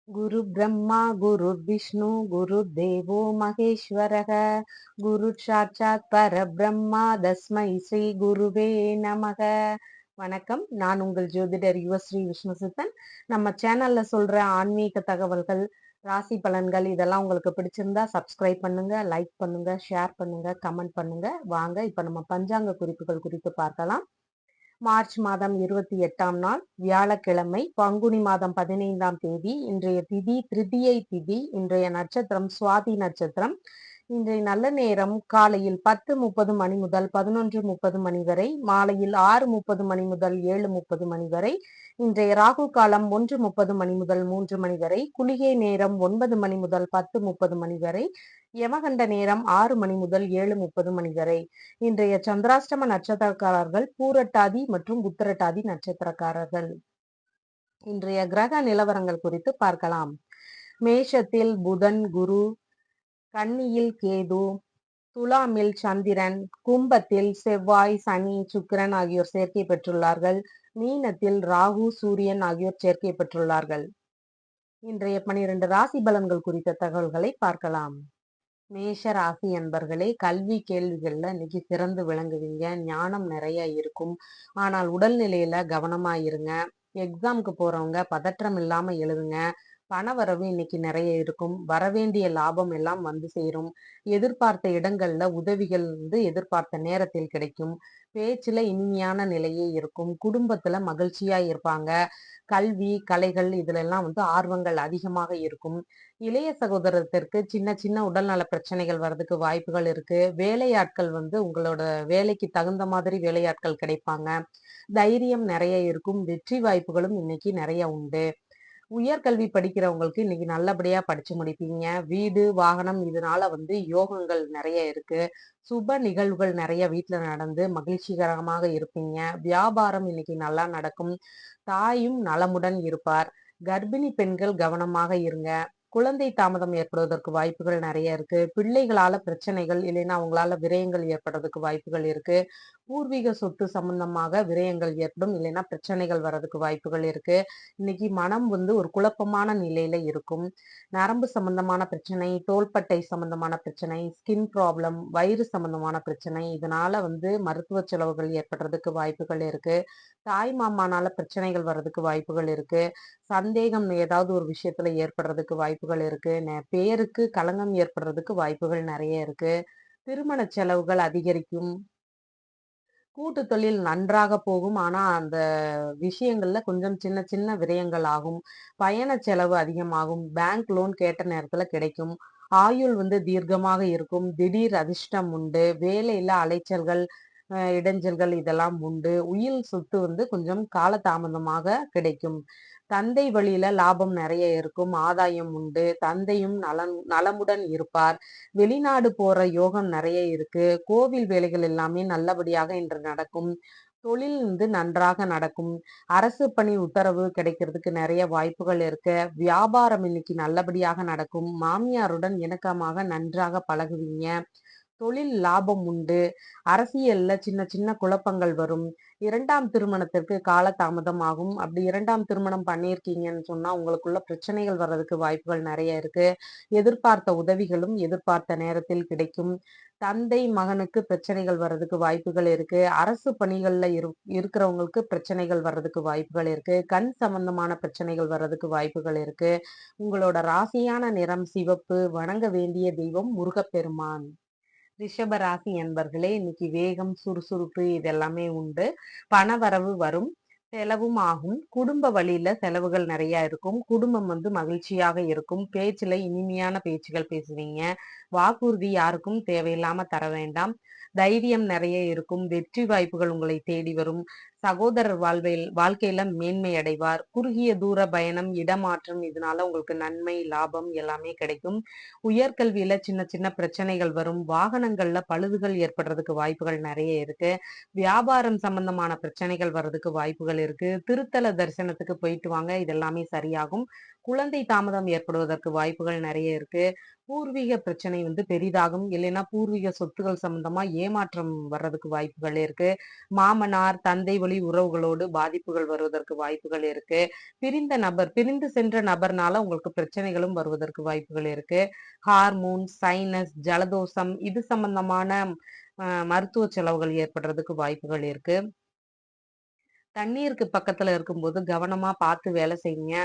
गुरु ब्रह्मा गुरुर्विष्णु गुरुर्देवो महेश्वरः गुरु சாட்சாத் பரபிரம்மா தஸ்மை ஸ்ரீ குருவே நமக. வணக்கம். நான் உங்கள் ஜோதிடர் யுவஸ்ரீ விஷ்ணுசித்தன். நம்ம சேனல்ல சொல்ற ஆன்மீக தகவல்கள், ராசி பலன்கள் இதெல்லாம் உங்களுக்கு பிடிச்சிருந்தா சப்ஸ்கிரைப் பண்ணுங்க, லைக் பண்ணுங்க, ஷேர் பண்ணுங்க, கமெண்ட் பண்ணுங்க. வாங்க இப்ப நம்ம பஞ்சாங்க குறிப்புகள் குறித்து பார்க்கலாம். மார்ச் மாதம் 28ஆம் நாள் வியாழக்கிழமை, பங்குனி மாதம் 15ஆம் தேதி. இன்றைய திதி திருதியை திதி. இன்றைய நட்சத்திரம் சுவாதி நட்சத்திரம். இன்றைய நல்ல நேரம் காலையில் 10:30 மணி முதல் 11:30 மணி வரை, மாலையில் 6:30 மணி முதல் 7:30 மணி வரை. இன்றைய ராகு காலம் 1:30 மணி முதல் 3 மணி வரை. குளிகை நேரம் 9 மணி முதல் 10:30 மணி வரை. யமகண்ட நேரம் 6 மணி முதல் 7:30 மணி வரை. இன்றைய சந்திராஷ்டம நட்சத்திரக்காரர்கள் பூரட்டாதி மற்றும் உத்திரட்டாதி நட்சத்திரக்காரர்கள். இன்றைய கிரக நிலவரங்கள் குறித்து பார்க்கலாம். மேஷத்தில் புதன் குரு, கன்னியில் கேது, துலாமில் சந்திரன், கும்பத்தில் செவ்வாய் சனி சுக்கிரன் ஆகியோர் சேர்க்கை பெற்றுள்ளார்கள். மீனத்தில் ராகு சூரியன் ஆகியோர் சேர்க்கை பெற்றுள்ளார்கள். இன்றைய 12 ராசி பலன்கள் குறித்த தகவல்களை பார்க்கலாம். மேஷ ராசி என்பர்களே, கல்வி கேள்விகள்ல இன்னைக்கு சிறந்து விளங்குவீங்க. ஞானம் நிறைய இருக்கும். ஆனால் உடல்நிலையில கவனமா இருங்க. எக்ஸாமுக்கு போறவங்க பதற்றம் இல்லாம எழுதுங்க. பணவரவு இன்னைக்கு நிறைய இருக்கும். வரவேண்டிய லாபம் எல்லாம் வந்து சேரும். எதிர்பார்த்த இடங்கள்ல உதவிகள் எதிர்பார்த்த நேரத்தில் கிடைக்கும். பேச்சுல இனிமையான நிலையே இருக்கும். குடும்பத்துல மகிழ்ச்சியா இருப்பாங்க. கல்வி கலைகள் இதுல எல்லாம் ஆர்வங்கள் அதிகமாக இருக்கும். இளைய சகோதரத்திற்கு சின்ன சின்ன உடல்நல பிரச்சனைகள் வர்றதுக்கு வாய்ப்புகள் இருக்கு. வேலையாட்கள் உங்களோட வேலைக்கு தகுந்த மாதிரி வேலையாட்கள் கிடைப்பாங்க. தைரியம் நிறைய இருக்கும். வெற்றி வாய்ப்புகளும் இன்னைக்கு நிறைய உண்டு. உயர்கல்வி படிக்கிறவங்களுக்கு இன்னைக்கு நல்லபடியா படிச்சு முடிப்பீங்க. வீடு வாகனம் இதனால யோகங்கள் நிறைய இருக்கு. சுப நிகழ்வுகள் நிறைய வீட்டுல நடந்து மகிழ்ச்சிகரமாக இருப்பீங்க. வியாபாரம் இன்னைக்கு நல்லா நடக்கும். தாயும் நலமுடன் இருப்பார். கர்ப்பிணி பெண்கள் கவனமாக இருங்க. குழந்தை தாமதம் ஏற்படுவதற்கு வாய்ப்புகள் நிறைய இருக்கு. பிள்ளைகளால பிரச்சனைகள் இல்லைன்னா அவங்களால விரயங்கள் ஏற்படுறதுக்கு வாய்ப்புகள் இருக்கு. பூர்வீக சொத்து சம்பந்தமாக விரயங்கள் ஏற்படும், இல்லைன்னா பிரச்சனைகள் வர்றதுக்கு வாய்ப்புகள் இருக்கு. இன்னைக்கு மனம் ஒரு குழப்பமான நிலையில இருக்கும். நரம்பு சம்பந்தமான பிரச்சனை, தோள்பட்டை சம்பந்தமான பிரச்சனை, ஸ்கின் ப்ராப்ளம், வயிறு சம்பந்தமான பிரச்சனை இதனால மருத்துவ செலவுகள் ஏற்படுறதுக்கு வாய்ப்புகள் இருக்கு. தாய் மாமானால பிரச்சனைகள் வர்றதுக்கு வாய்ப்புகள் இருக்கு. சந்தேகம் ஏதாவது ஒரு விஷயத்துல ஏற்படுறதுக்கு வாய்ப்புகள் இருக்கு. பேருக்கு களங்கம் ஏற்படுறதுக்கு வாய்ப்புகள் நிறைய இருக்கு. திருமண செலவுகள் அதிகரிக்கும். கூட்டு தொழில் நன்றாக போகும். ஆனா அந்த விஷயங்கள்ல கொஞ்சம் சின்ன சின்ன விரயங்கள் ஆகும். பயண செலவு அதிகமாகும். பேங்க் லோன் கேட்ட நேரத்துல கிடைக்கும். ஆயுள் தீர்க்கமாக இருக்கும். திடீர் அதிர்ஷ்டம் உண்டு. வேலையில அலைச்சல்கள், இடைஞ்சல்கள் இதெல்லாம் உண்டு. உயில் சொத்து கொஞ்சம் காலதாமதமாக கிடைக்கும். தந்தை வழியில லாபம் நிறைய இருக்கும். ஆதாயம் உண்டு. தந்தையும் நலமுடன் இருப்பார். வெளிநாடு போற யோகம் நிறைய இருக்கு. கோவில் வேலைகள் எல்லாமே நல்லபடியாக இன்று நடக்கும். தொழில் நன்றாக நடக்கும். அரசு பணி உத்தரவு கிடைக்கிறதுக்கு நிறைய வாய்ப்புகள் இருக்கு. வியாபாரம் இன்னைக்கு நல்லபடியாக நடக்கும். மாமியாருடன் இணக்கமாக நன்றாக பழகுவீங்க. தொழில் லாபம் உண்டு. அரசியல்ல சின்ன சின்ன குழப்பங்கள் வரும். 2ஆம் திருமணத்திற்கு கால தாமதம் ஆகும். அப்படி 2ஆம் திருமணம் பண்ணியிருக்கீங்கன்னு சொன்னா உங்களுக்குள்ள பிரச்சனைகள் வர்றதுக்கு வாய்ப்புகள் நிறைய இருக்கு. எதிர்பார்த்த உதவிகளும் எதிர்பார்த்த நேரத்தில் கிடைக்கும். தந்தை மகனுக்கு பிரச்சனைகள் வர்றதுக்கு வாய்ப்புகள் இருக்கு. அரசு பணிகள்ல இருக்கிறவங்களுக்கு பிரச்சனைகள் வர்றதுக்கு வாய்ப்புகள் இருக்கு. கண் சம்பந்தமான பிரச்சனைகள் வர்றதுக்கு வாய்ப்புகள் இருக்கு. உங்களோட ராசியான நிறம் சிவப்பு. வணங்க வேண்டிய தெய்வம் முருகப்பெருமான். ரிஷப ராசி என்பர்களே, இன்னைக்கு வேகம் சுறுசுறுப்பு இதெல்லாமே உண்டு. பணவரவு வரும். செலவும் ஆகும். குடும்ப வழியில செலவுகள் நிறைய இருக்கும். குடும்பம் மகிழ்ச்சியாக இருக்கும். பேச்சுல இனிமையான பேச்சுகள் பேசுவீங்க. வாக்குறுதி யாருக்கும் தேவையில்லாம தர வேண்டாம். தைரியம் நிறைய இருக்கும். வெற்றி வாய்ப்புகள் உங்களை தேடி வரும். சகோதரர் வாழ்க்கையில மேன்மை அடைவார். குறுகிய தூர பயணம், இடமாற்றம் இதனால உங்களுக்கு நன்மை லாபம் எல்லாமே கிடைக்கும். உயர்கல்வியில சின்ன சின்ன பிரச்சனைகள் வரும். வாகனங்கள்ல பழுதுகள் ஏற்படுறதுக்கு வாய்ப்புகள் நிறைய இருக்கு. வியாபாரம் சம்பந்தமான பிரச்சனைகள் வர்றதுக்கு வாய்ப்புகள் இருக்கு. திருத்தல தரிசனத்துக்கு போயிட்டு வாங்க. இதெல்லாமே சரியாகும். குழந்தை தாமதம் ஏற்படுவதற்கு வாய்ப்புகள் நிறைய இருக்கு. பூர்வீக பிரச்சனை பெரிதாகும். இல்லைன்னா பூர்வீக சொத்துக்கள் சம்பந்தமா ஏமாற்றம் வர்றதுக்கு வாய்ப்புகள் இருக்கு. மாமனார், தந்தை வழி உறவுகளோடு பாதிப்புகள் வருவதற்கு வாய்ப்புகள் இருக்கு. பிரிந்து சென்ற நபர்னால உங்களுக்கு பிரச்சனைகளும் வருவதற்கு வாய்ப்புகள் இருக்கு. ஹார்மோன், சைனஸ், ஜலதோஷம் இது சம்பந்தமான மருத்துவ செலவுகள் ஏற்படுறதுக்கு வாய்ப்புகள் இருக்கு. தண்ணீருக்கு பக்கத்துல இருக்கும்போது கவனமா பார்த்து வேலை செய்யுங்க.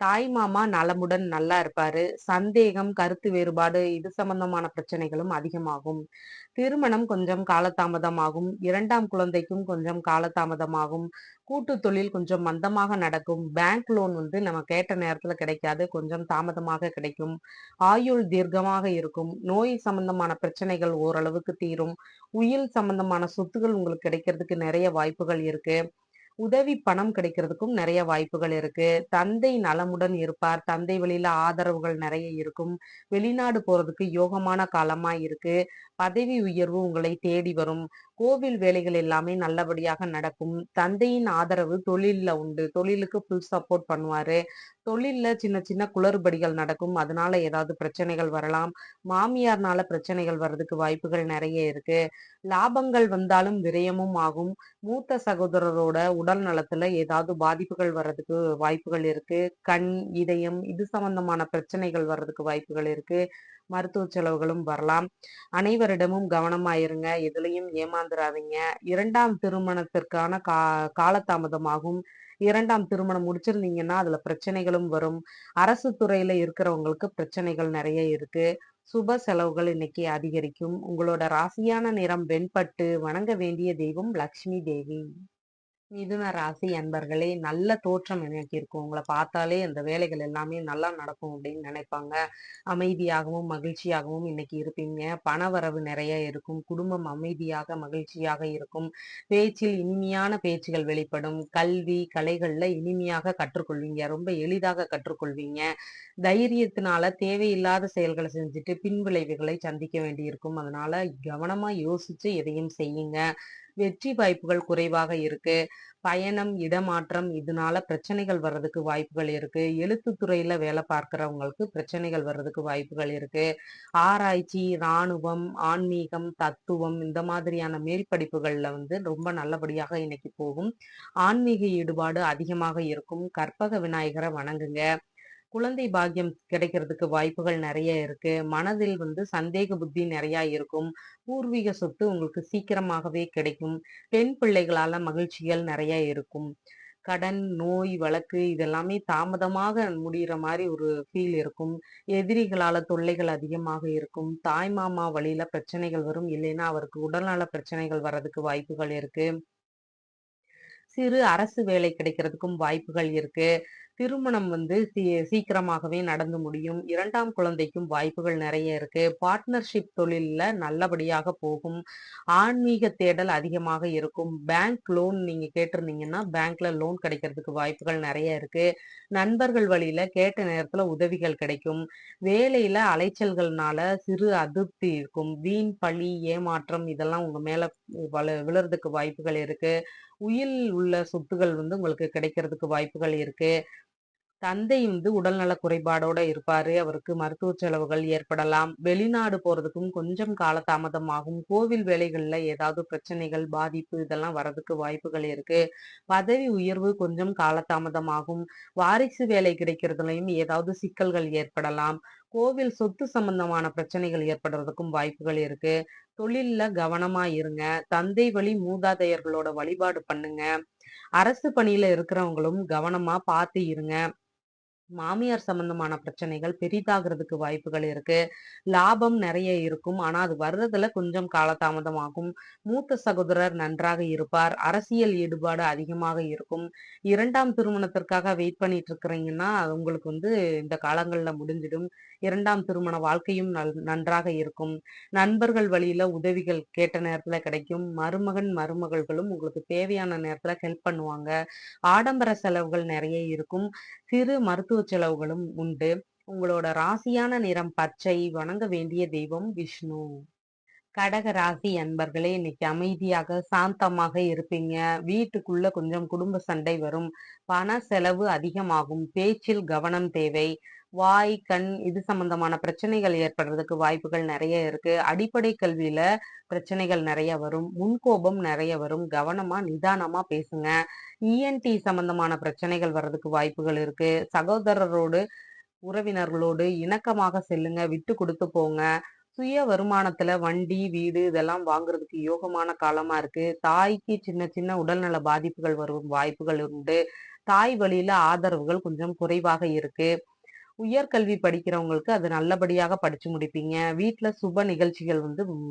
தாய் மாமா நலமுடன் நல்லா இருப்பாரு. சந்தேகம், கருத்து வேறுபாடு இது சம்பந்தமான பிரச்சனைகளும் அதிகமாகும். திருமணம் கொஞ்சம் காலதாமதமாகும். 2ஆம் குழந்தைக்கும் கொஞ்சம் காலதாமதமாகும். கூட்டு தொழில் கொஞ்சம் மந்தமாக நடக்கும். பேங்க் லோன் நம்ம கேட்ட நேரத்துல கிடைக்காது. கொஞ்சம் தாமதமாக கிடைக்கும். ஆயுள் தீர்க்கமாக இருக்கும். நோய் சம்பந்தமான பிரச்சனைகள் ஓரளவுக்கு தீரும். உயில் சம்பந்தமான சொத்துகள் உங்களுக்கு கிடைக்கிறதுக்கு நிறைய வாய்ப்புகள் இருக்கு. உதவி பணம் கிடைக்கிறதுக்கும் நிறைய வாய்ப்புகள் இருக்கு. தந்தை நலமுடன் இருப்பார். தந்தை வழியில ஆதரவுகள் நிறைய இருக்கும். வெளிநாடு போறதுக்கு யோகமான காலமா இருக்கு. பதவி உயர்வு உங்களை தேடி வரும். கோவில் வேலைகள் எல்லாமே நல்லபடியாக நடக்கும். தந்தையின் ஆதரவு தொழில்ல உண்டு. தொழிலுக்கு ஃபுல் சப்போர்ட் பண்ணுவாரு. தொழில்ல சின்ன சின்ன குளறுபடிகள் நடக்கும். அதனால ஏதாவது பிரச்சனைகள் வரலாம். மாமியார்னால பிரச்சனைகள் வர்றதுக்கு வாய்ப்புகள் நிறைய இருக்கு. லாபங்கள் வந்தாலும் விரயமும் ஆகும். மூத்த சகோதரரோட உடல் நலத்துல ஏதாவது பாதிப்புகள் வர்றதுக்கு வாய்ப்புகள் இருக்கு. கண், இதயம் இது சம்பந்தமான பிரச்சனைகள் வர்றதுக்கு வாய்ப்புகள் இருக்கு. மருத்துவ செலவுகளும் வரலாம். அனைவரிடமும் கவனமாயிருங்க. எதுலயும் ஏமாந்துராதீங்க. 2ஆம் திருமணத்திற்கான காலதாமதமாகும். 2ஆம் திருமணம் முடிச்சிருந்தீங்கன்னா அதுல பிரச்சனைகளும் வரும். அரசு துறையில இருக்கிறவங்களுக்கு பிரச்சனைகள் நிறைய இருக்கு. சுப செலவுகள் இன்னைக்கு அதிகரிக்கும். உங்களோட ராசியான நிறம் வெண்பட்டு. வணங்க வேண்டிய தெய்வம் லக்ஷ்மி தேவி. மிதுன ராசி அன்பர்களே, நல்ல தோற்றம் எனக்கு இருக்கும். உங்கள பார்த்தாலே அந்த வேலைகள் எல்லாமே நல்லா நடக்கும் அப்படின்னு நினைப்பாங்க. அமைதியாகவும், மகிழ்ச்சியாகவும் இன்னைக்கு இருப்பீங்க. பணவரவு நிறைய இருக்கும். குடும்பம் அமைதியாக, மகிழ்ச்சியாக இருக்கும். பேச்சில் இனிமையான பேச்சுகள் வெளிப்படும். கல்வி, கலைகள்ல இனிமையாக கற்றுக்கொள்வீங்க. ரொம்ப எளிதாக கற்றுக்கொள்வீங்க. தைரியத்தினால தேவையில்லாத செயல்களை செஞ்சுட்டு பின்விளைவுகளை சந்திக்க வேண்டியிருக்கும். அதனால கவனமா யோசிச்சு எதையும் செய்யுங்க. வெற்றி வாய்ப்புகள் குறைவாக இருக்கு. பயணம், இடமாற்றம் இதனால பிரச்சனைகள் வர்றதுக்கு வாய்ப்புகள் இருக்கு. எழுத்துத் துறையில வேலை பார்க்கிறவங்களுக்கு பிரச்சனைகள் வர்றதுக்கு வாய்ப்புகள் இருக்கு. ஆராய்ச்சி, ராணுவம், ஆன்மீகம், தத்துவம் இந்த மாதிரியான மேல் படிப்புகள்ல ரொம்ப நல்லபடியாக இன்னைக்கு போகும். ஆன்மீக ஈடுபாடு அதிகமாக இருக்கும். கற்பக விநாயகரை வணங்குங்க. குழந்தை பாக்கியம் கிடைக்கிறதுக்கு வாய்ப்புகள் நிறைய இருக்கு. மனதில் சந்தேக புத்தி நிறைய இருக்கும். பூர்வீக சொத்து உங்களுக்கு சீக்கிரமாகவே கிடைக்கும். பெண் பிள்ளைகளால மகிழ்ச்சிகள் நிறைய இருக்கும். கடன், நோய், வழக்கு இதெல்லாமே தாமதமாக முடியிற மாதிரி ஒரு ஃபீல் இருக்கும். எதிரிகளால தொல்லைகள் அதிகமாக இருக்கும். தாய் மாமா வழியில பிரச்சனைகள் வரும். இல்லைன்னா அவருக்கு உடல்நல பிரச்சனைகள் வர்றதுக்கு வாய்ப்புகள் இருக்கு. சிறு அரசு வேலை கிடைக்கிறதுக்கும் வாய்ப்புகள் இருக்கு. திருமணம் சீக்கிரமாகவே நடந்து முடியும். 2ஆம் குழந்தைக்கும் வாய்ப்புகள் நிறைய இருக்கு. பார்ட்னர்ஷிப் தொழில்ல நல்லபடியாக போகும். ஆன்மீக தேடல் அதிகமாக இருக்கும். பேங்க் லோன் நீங்க கேட்டிருந்தீங்கன்னா பேங்க்ல லோன் கிடைக்கிறதுக்கு வாய்ப்புகள் நிறைய இருக்கு. நண்பர்கள் வழியில கேட்ட நேரத்துல உதவிகள் கிடைக்கும். வேலையில அலைச்சல்கள்னால சிறு அதிருப்தி இருக்கும். வீண் பழி, ஏமாற்றம் இதெல்லாம் உங்க மேல விழுறதுக்கு வாய்ப்புகள் இருக்கு. உயில் உள்ள சொத்துகள் உங்களுக்கு கிடைக்கிறதுக்கு வாய்ப்புகள் இருக்கு. தந்தை உடல்நல குறைபாடோட இருப்பாரு. அவருக்கு மருத்துவ செலவுகள் ஏற்படலாம். வெளிநாடு போறதுக்கும் கொஞ்சம் காலதாமதம் ஆகும். கோவில் வேலைகள்ல ஏதாவது பிரச்சனைகள், பாதிப்பு இதெல்லாம் வரதுக்கு வாய்ப்புகள் இருக்கு. பதவி உயர்வு கொஞ்சம் காலதாமதம் ஆகும். வாரிசு வேலை கிடைக்கிறதுலயும் ஏதாவது சிக்கல்கள் ஏற்படலாம். கோவில் சொத்து சம்பந்தமான பிரச்சனைகள் ஏற்படுறதுக்கும் வாய்ப்புகள் இருக்கு. தொழில்ல கவனமா இருங்க. தந்தை வழி மூதாதையர்களோட வழிபாடு பண்ணுங்க. அரசு பணியில இருக்கிறவங்களும் கவனமா பார்த்து இருங்க. மாமியார் சம்பந்தமான பிரச்சனைகள் பெரிதாகிறதுக்கு வாய்ப்புகள் இருக்கு. லாபம் நிறைய இருக்கும். ஆனா அது வர்றதுல கொஞ்சம் காலதாமதம் ஆகும். மூத்த சகோதரர் நன்றாக இருப்பார். அரசியல் ஈடுபாடு அதிகமாக இருக்கும். 2ஆம் திருமணத்திற்காக வெயிட் பண்ணிட்டு இருக்கிறீங்கன்னா அது உங்களுக்கு இந்த காலங்கள்ல முடிஞ்சிடும். 2ஆம் திருமண வாழ்க்கையும் நன்றாக இருக்கும். நண்பர்கள் வழியில உதவிகள் கேட்ட நேரத்துல கிடைக்கும். மருமகன், மருமகள்களும் உங்களுக்கு தேவையான நேரத்துல ஹெல்ப் பண்ணுவாங்க. ஆடம்பர செலவுகள் நிறைய இருக்கும். சிறு மருத்துவ செலவுகளும் உண்டு. உங்களோட ராசியான நிறம் பச்சை. வணங்க வேண்டிய தெய்வம் விஷ்ணு. கடக ராசி அன்பர்களே, இன்னைக்கு அமைதியாக, சாந்தமாக இருப்பீங்க. வீட்டுக்குள்ள கொஞ்சம் குடும்ப சண்டை வரும். பண செலவு அதிகமாகும். பேச்சில் கவனம் தேவை. வாய், கண் இது சம்பந்தமான பிரச்சனைகள் ஏற்படுறதுக்கு வாய்ப்புகள் நெறைய இருக்கு. அடிப்படை கல்வியில பிரச்சனைகள் நெறைய வரும். முன்கோபம் நெறைய வரும். கவனமா, நிதானமா பேசுங்க. இஎன்டி சம்பந்தமான பிரச்சனைகள் வர்றதுக்கு வாய்ப்புகள் இருக்கு. சகோதரரோடு உறவினர்களோடு இணக்கமாக செல்லுங்க. விட்டு கொடுத்து போங்க. சுய வருமானத்துல வண்டி, வீடு இதெல்லாம் வாங்குறதுக்கு யோகமான காலமா இருக்கு. தாய்க்கு சின்ன சின்ன உடல்நல பாதிப்புகள் வரும் வாய்ப்புகள் உண்டு. தாய் வழியில ஆதரவுகள் கொஞ்சம் குறைவாக இருக்கு. உயர்கல்வி படிக்கிறவங்களுக்கு அது நல்லபடியாக படிச்சு முடிப்பீங்க. வீட்ல சுப நிகழ்ச்சிகள்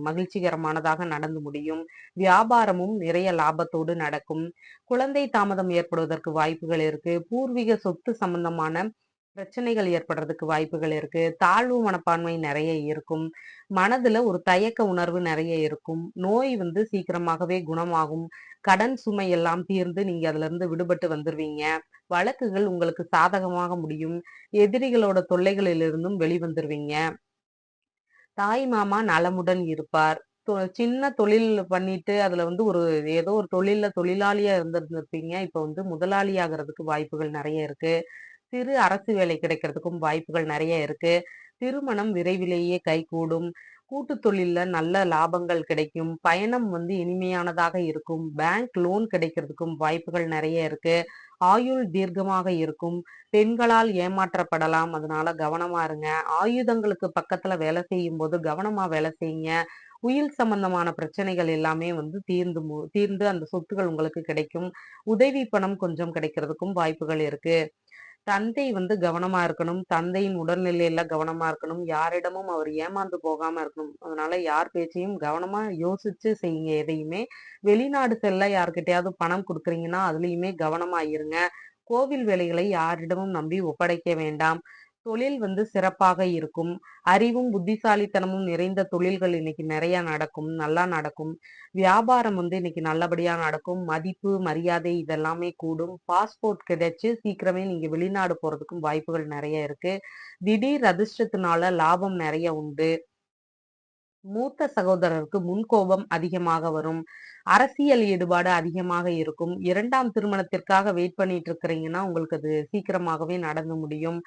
மகிழ்ச்சிகரமானதாக நடந்து முடியும். வியாபாரமும் நிறைய லாபத்தோடு நடக்கும். குழந்தை தாமதம் ஏற்படுவதற்கு வாய்ப்புகள் இருக்கு. பூர்வீக சொத்து சம்பந்தமான பிரச்சனைகள் ஏற்படுறதுக்கு வாய்ப்புகள் இருக்கு. தாழ்வு மனப்பான்மை நிறைய இருக்கும். மனதுல ஒரு தயக்க உணர்வு நிறைய இருக்கும். நோய் சீக்கிரமாகவே குணமாகும். கடன் சுமை எல்லாம் தீர்ந்து நீங்க அதுல இருந்து விடுபட்டு வந்துருவீங்க. வழக்குகள் உங்களுக்கு சாதகமாக முடியும். எதிரிகளோட தொல்லைகளிலிருந்தும் வெளிவந்துருவீங்க. தாய் மாமா நலமுடன் இருப்பார். சின்ன தொழில் பண்ணிட்டு அதுல ஒரு ஏதோ ஒரு தொழில்ல தொழிலாளியா இருந்திருந்திருப்பீங்க. இப்ப முதலாளி ஆகுறதுக்கு வாய்ப்புகள் நிறைய இருக்கு. சிறு அரசு வேலை கிடைக்கிறதுக்கும் வாய்ப்புகள் நிறைய இருக்கு. திருமணம் விரைவிலேயே கைகூடும். கூட்டு தொழில்ல நல்ல லாபங்கள் கிடைக்கும். பயணம் இனிமையானதாக இருக்கும். பேங்க் லோன் கிடைக்கிறதுக்கும் வாய்ப்புகள் நிறைய இருக்கு. ஆயுள் தீர்க்கமாக இருக்கும். பெண்களால் ஏமாற்றப்படலாம். அதனால கவனமா இருங்க. ஆயுதங்களுக்கு பக்கத்துல வேலை செய்யும் போது கவனமா வேலை செய்யுங்க. உயில் சம்பந்தமான பிரச்சனைகள் எல்லாமே தீர்ந்து அந்த சொத்துகள் உங்களுக்கு கிடைக்கும். உதவி பணம் கொஞ்சம் கிடைக்கிறதுக்கும் வாய்ப்புகள் இருக்கு. தந்தை கவனமா இருக்கணும். தந்தையின் உடல்நிலையில கவனமா இருக்கணும். யாரிடமும் அவர் ஏமாந்து போகாம இருக்கணும். அதனால யார் பேச்சையும் கவனமா யோசிச்சு செய்யுங்க எதையுமே. வெளிநாடு செல்ல யார்கிட்டயாவது பணம் குடுக்குறீங்கன்னா, அதுலயுமே கவனமா இருங்க. கோவில் வேலைகளை யாரிடமும் நம்பி ஒப்படைக்க வேண்டாம். தொழில் சிறப்பாக இருக்கும். அறிவும், புத்திசாலித்தனமும் நிறைந்த தொழில்கள் இன்னைக்கு நெறைய நடக்கும். நல்லா நடக்கும். வியாபாரம் இன்னைக்கு நல்லபடியா நடக்கும். மதிப்பு, மரியாதை இதெல்லாமே கூடும். பாஸ்போர்ட் கிடைச்சு சீக்கிரமே நீங்க வெளிநாடு போறதுக்கும் வாய்ப்புகள் நெறைய இருக்கு. திடீர் அதிர்ஷ்டத்தினால லாபம் நெறைய உண்டு. மூத்த சகோதரருக்கு முன்கோபம் அதிகமாக வரும். அரசியல் ஈடுபாடு அதிகமாக இருக்கும். 2ஆம் திருமணத்திற்காக வெயிட் பண்ணிட்டு இருக்கிறீங்கன்னா, உங்களுக்கு அது சீக்கிரமாகவே நடந்து முடியும்.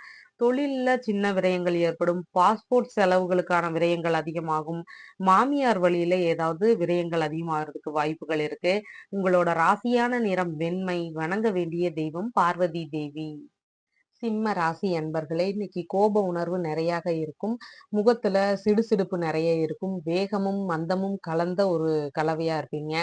தொழில்ல சின்ன விரயங்கள் ஏற்படும். பாஸ்போர்ட் செலவுகளுக்கான விரயங்கள் அதிகமாகும். மாமியார் வழியில ஏதாவது விரயங்கள் அதிகமாகறதுக்கு வாய்ப்புகள் இருக்கு. உங்களோட ராசியான நிறம் வெண்மை. வணங்க வேண்டிய தெய்வம் பார்வதி தேவி. சிம்ம ராசி அன்பர்களே, இன்னைக்கு கோப உணர்வு நிறையாக இருக்கும். முகத்துல சிடுசிடுப்பு நிறைய இருக்கும். வேகமும் மந்தமும் கலந்த ஒரு கலவையா இருப்பீங்க.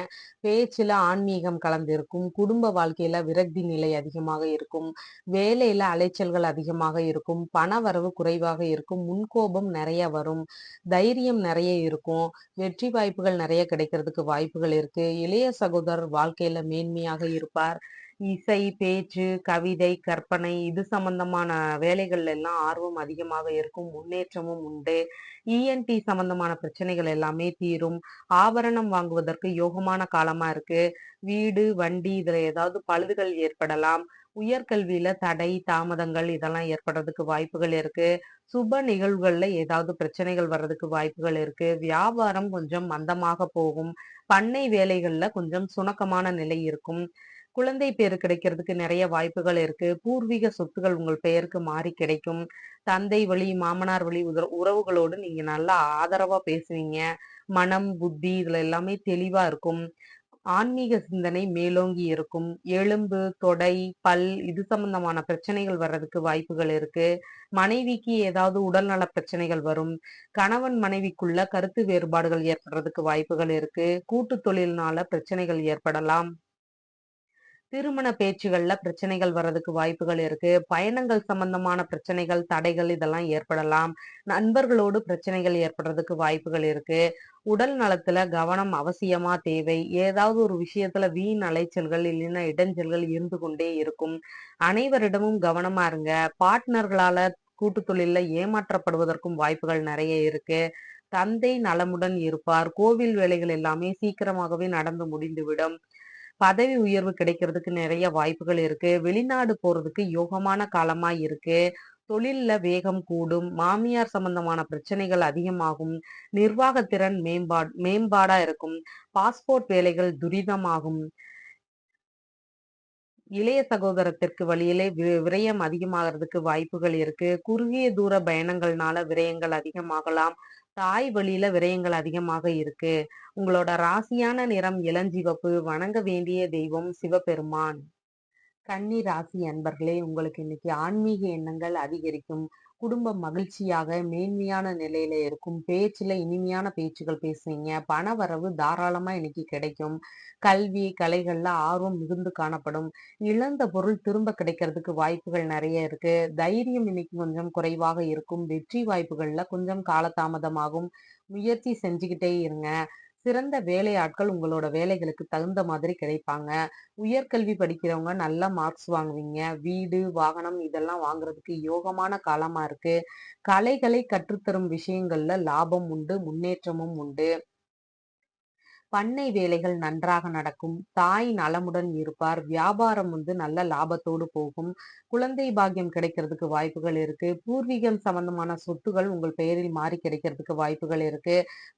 பேச்சுல ஆன்மீகம் கலந்து இருக்கும். குடும்ப வாழ்க்கையில விரக்தி நிலை அதிகமாக இருக்கும். வேலையில அலைச்சல்கள் அதிகமாக இருக்கும். பண வரவு குறைவாக இருக்கும். முன்கோபம் நிறைய வரும். தைரியம் நிறைய இருக்கும். வெற்றி வாய்ப்புகள் நிறைய கிடைக்கிறதுக்கு வாய்ப்புகள் இருக்கு. இளைய சகோதரர் வாழ்க்கையில மேன்மையாக இருப்பார். இசை, பேச்சு, கவிதை, கற்பனை இது சம்பந்தமான வேலைகள்ல எல்லாம் ஆர்வம் அதிகமாக இருக்கும். முன்னேற்றமும் உண்டு. இஎன்டி சம்பந்தமான பிரச்சனைகள் எல்லாமே தீரும். ஆபரணம் வாங்குவதற்கு யோகமான காலமா இருக்கு. வீடு, வண்டி இதுல ஏதாவது பழுதுகள் ஏற்படலாம். உயர்கல்வியில தடை, தாமதங்கள் இதெல்லாம் ஏற்படுறதுக்கு வாய்ப்புகள் இருக்கு. சுப நிகழ்வுகள்ல ஏதாவது பிரச்சனைகள் வர்றதுக்கு வாய்ப்புகள் இருக்கு. வியாபாரம் கொஞ்சம் மந்தமாக போகும். பண்ணை வேலைகள்ல கொஞ்சம் சுணக்கமான நிலை இருக்கும். குழந்தை பேரு கிடைக்கிறதுக்கு நிறைய வாய்ப்புகள் இருக்கு. பூர்வீக சொத்துகள் உங்கள் பெயருக்கு மாறி கிடைக்கும். தந்தை வழி, மாமனார் வழி உறவுகளோடு நீங்க நல்லா ஆதரவா பேசுவீங்க. மனம், புத்தி இதுல எல்லாமே தெளிவா இருக்கும். ஆன்மீக சிந்தனை மேலோங்கி இருக்கும். எலும்பு, தொடை, பல் இது சம்பந்தமான பிரச்சனைகள் வர்றதுக்கு வாய்ப்புகள் இருக்கு. மனைவிக்கு ஏதாவது உடல்நல பிரச்சனைகள் வரும். கணவன் மனைவிக்குள்ள கருத்து வேறுபாடுகள் ஏற்படுறதுக்கு வாய்ப்புகள் இருக்கு. கூட்டு தொழில்னால பிரச்சனைகள் ஏற்படலாம். திருமண பேச்சுகள்ல பிரச்சனைகள் வர்றதுக்கு வாய்ப்புகள் இருக்கு. பயணங்கள் சம்பந்தமான பிரச்சனைகள், தடைகள் இதெல்லாம் ஏற்படலாம். நண்பர்களோடு பிரச்சனைகள் ஏற்படுறதுக்கு வாய்ப்புகள் இருக்கு. உடல் நலத்துல கவனம் அவசியமா தேவை. ஏதாவது ஒரு விஷயத்துல வீண் அலைச்சல்கள் இல்லைன்னா இடைஞ்சல்கள் இருந்து கொண்டே இருக்கும். அனைவரிடமும் கவனமா இருங்க. பார்ட்னர்களால கூட்டு தொழில்ல ஏமாற்றப்படுவதற்கும் வாய்ப்புகள் நிறைய இருக்கு. தந்தை நலமுடன் இருப்பார். கோவில் வேலைகள் எல்லாமே சீக்கிரமாகவே நடந்து முடிந்துவிடும். பதவி உயர்வு கிடைக்கிறதுக்கு நிறைய வாய்ப்புகள் இருக்கு. வெளிநாடு போறதுக்கு யோகமான காலமா இருக்கு. தொழில்ல வேகம் கூடும். மாமியார் சம்பந்தமான பிரச்சனைகள் அதிகமாகும். நிர்வாகத்திறன் மேம்பாடா இருக்கும். பாஸ்போர்ட் வேலைகள் துரிதமாகும். இளைய சகோதரத்திற்கு வழியிலே விரயம் அதிகமாகறதுக்கு வாய்ப்புகள் இருக்கு. குறுகிய தூர பயணங்கள்னால விரயங்கள் அதிகமாகலாம். தாய் வழியில விரயங்கள் அதிகமாக இருக்கு. உங்களோட ராசியான நிறம் இளஞ்சிவப்பு. வணங்க வேண்டிய தெய்வம் சிவபெருமான். கன்னி ராசி அன்பர்களே, உங்களுக்கு இன்னைக்கு ஆன்மீக எண்ணங்கள் அதிகரிக்கும். குடும்பம் மகிழ்ச்சியாக மேன்மையான நிலையில இருக்கும். பேச்சுல இனிமையான பேச்சுகள் பேசுவீங்க. பண வரவு தாராளமா இன்னைக்கு கிடைக்கும். கல்வி கலைகள்ல ஆர்வம் மிகுந்து காணப்படும். இழந்த பொருள் திரும்ப கிடைக்கிறதுக்கு வாய்ப்புகள் நிறைய இருக்கு. தைரியம் இன்னைக்கு கொஞ்சம் குறைவாக இருக்கும். வெற்றி வாய்ப்புகள்ல கொஞ்சம் காலதாமதமாகும். முயற்சி செஞ்சுக்கிட்டே இருங்க. சிறந்த வேலையாட்கள் உங்களோட வேலைகளுக்கு தகுந்த மாதிரி கிடைப்பாங்க. உயர்கல்வி படிக்கிறவங்க நல்ல மார்க்ஸ் வாங்குவீங்க. வீடு, வாகனம் இதெல்லாம் வாங்குறதுக்கு யோகமான காலமா இருக்கு. கலைகளை கற்றுத்தரும் விஷயங்கள்ல லாபம் உண்டு, முன்னேற்றமும் உண்டு. பண்ணை வேலைகள் நன்றாக நடக்கும். தாய் நலமுடன் இருப்பார். வியாபாரம் நல்ல லாபத்தோடு போகும். குழந்தை பாக்கியம் கிடைக்கிறதுக்கு வாய்ப்புகள் இருக்கு. பூர்வீகம் சம்பந்தமான சொத்துகள் உங்கள் பெயரில் மாறி கிடைக்கிறதுக்கு வாய்ப்புகள் இருக்கு.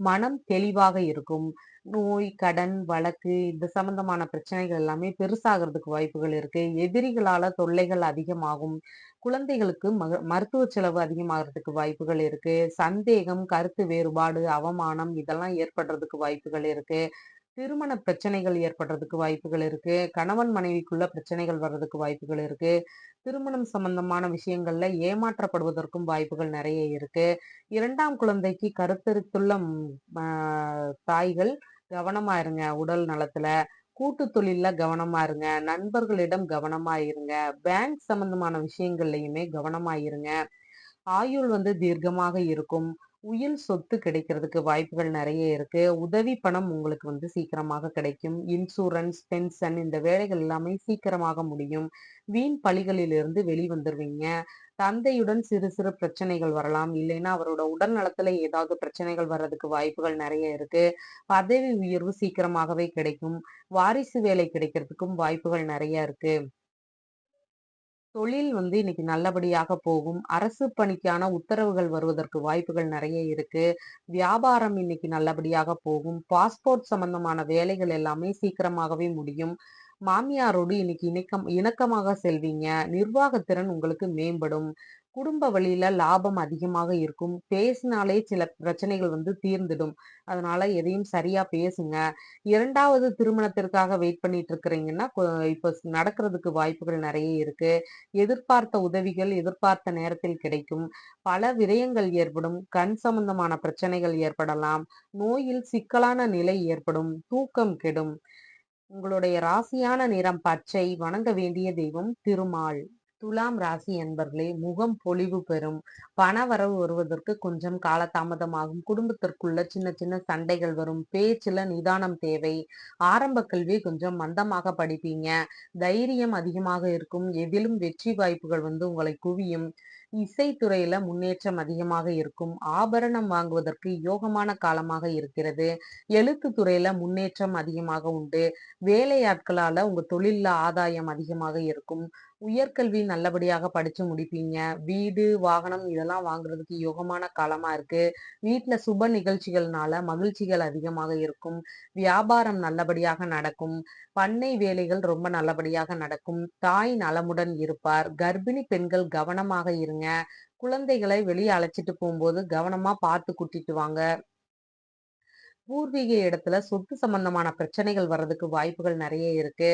மனம் தெளிவாக இருக்கும். நோய், கடன், வழக்கு இது சம்பந்தமான பிரச்சனைகள் எல்லாமே பெருசாகிறதுக்கு வாய்ப்புகள் இருக்கு. எதிரிகளால தொல்லைகள் அதிகமாகும். குழந்தைகளுக்கு மருத்துவ செலவு அதிகமாகறதுக்கு வாய்ப்புகள் இருக்கு. சந்தேகம், கருத்து வேறுபாடு, அவமானம் இதெல்லாம் ஏற்படுறதுக்கு வாய்ப்புகள் இருக்கு. திருமண பிரச்சனைகள் ஏற்படுறதுக்கு வாய்ப்புகள் இருக்கு. கணவன் மனைவிக்குள்ள பிரச்சனைகள் வர்றதுக்கு வாய்ப்புகள் இருக்கு. திருமணம் சம்பந்தமான விஷயங்கள்ல ஏமாற்றப்படுவதற்கும் வாய்ப்புகள் நிறைய இருக்கு. 2ஆம் குழந்தைக்கு கருத்தரித்துள்ள தாய்கள் கவனமா இருங்க உடல் நலத்துல. கூட்டு தொழில்ல கவனமா இருங்க. நண்பர்களிடம் கவனமா இருங்க. பேங்க் சம்பந்தமான விஷயங்கள்லயுமே கவனமா இருங்க. ஆயுள் தீர்க்கமாக இருக்கும். உயில் சொத்து கிடைக்கிறதுக்கு வாய்ப்புகள் நிறைய இருக்கு. உதவி பணம் உங்களுக்கு சீக்கிரமாக கிடைக்கும். இன்சூரன்ஸ், பென்ஷன் இந்த வேலைகள் எல்லாமே சீக்கிரமாக முடியும். வீண் பழிகளிலிருந்து வெளிவந்துருவீங்க. தந்தையுடன் சிறு சிறு பிரச்சனைகள் வரலாம். இல்லைன்னா அவரோட உடல் நலத்துல ஏதாவது பிரச்சனைகள் வர்றதுக்கு வாய்ப்புகள் நிறைய இருக்கு. பதவி உயர்வு சீக்கிரமாகவே கிடைக்கும். வாரிசு வேலை கிடைக்கிறதுக்கும் வாய்ப்புகள் நிறைய இருக்கு. தொழில் இன்னைக்கு நல்லபடியாக போகும். அரசு பணிக்கான உத்தரவுகள் வருவதற்கு வாய்ப்புகள் நிறைய இருக்கு. வியாபாரம் இன்னைக்கு நல்லபடியாக போகும். பாஸ்போர்ட் சம்பந்தமான வேலைகள் எல்லாமே சீக்கிரமாகவே முடியும். மாமியாரோடு இன்னைக்கு இணக்கமாக செல்வீங்க. நிர்வாகத்திறன் உங்களுக்கு மேம்படும். குடும்ப வழியில லாபம் அதிகமாக இருக்கும். பேசினாலே சில பிரச்சனைகள் தீர்ந்துடும். அதனால எதையும் சரியா பேசுங்க. 2வது திருமணத்திற்காக வெயிட் பண்ணிட்டு இருக்கிறீங்கன்னா, இப்ப நடக்கிறதுக்கு வாய்ப்புகள் நிறைய இருக்கு. எதிர்பார்த்த உதவிகள் எதிர்பார்த்த நேரத்தில் கிடைக்கும். பல விரயங்கள் ஏற்படும். கண் சம்பந்தமான பிரச்சனைகள் ஏற்படலாம். நோயில் சிக்கலான நிலை ஏற்படும். தூக்கம் கெடும். உங்களுடைய ராசியான நிறம் பச்சை. வணங்க வேண்டிய தெய்வம் திருமால். துலாம் ராசி என்பர்களே, முகம் பொலிவு பெறும். பணவரவு வருவதற்கு கொஞ்சம் காலதாமதமாகும். குடும்பத்திற்குள்ள சின்ன சின்ன சண்டைகள் வரும். பேச்சுல நிதானம் தேவை. ஆரம்ப கல்வி கொஞ்சம் மந்தமாக படிப்பீங்க. தைரியம் அதிகமாக இருக்கும். எதிலும் வெற்றி வாய்ப்புகள் உங்களை குவியும். இசைத்துறையில முன்னேற்றம் அதிகமாக இருக்கும். ஆபரணம் வாங்குவதற்கு யோகமான காலமாக இருக்கிறது. எழுத்து துறையில முன்னேற்றம் அதிகமாக உண்டு. வேலையாட்களால உங்க தொழில்ல ஆதாயம் அதிகமாக இருக்கும். உயர்கல்வி நல்லபடியாக படிச்சு முடிப்பீங்க. வீடு, வாகனம் இதெல்லாம் வாங்குறதுக்கு யோகமான காலமா இருக்கு. வீட்டுல சுப நிகழ்ச்சிகள்னால மகிழ்ச்சிகள் அதிகமாக இருக்கும். வியாபாரம் நல்லபடியாக நடக்கும். பண்ணை வேலைகள் ரொம்ப நல்லபடியாக நடக்கும். தாய் நலமுடன் இருப்பார். கர்ப்பிணி பெண்கள் கவனமாக இருங்க. குழந்தைகளை வெளியே அழைச்சிட்டு போகும்போது கவனமா பார்த்து கூட்டிட்டு வாங்க. பூர்வீக இடத்துல சொத்து சம்பந்தமான பிரச்சனைகள் வர்றதுக்கு வாய்ப்புகள் நிறைய இருக்கு.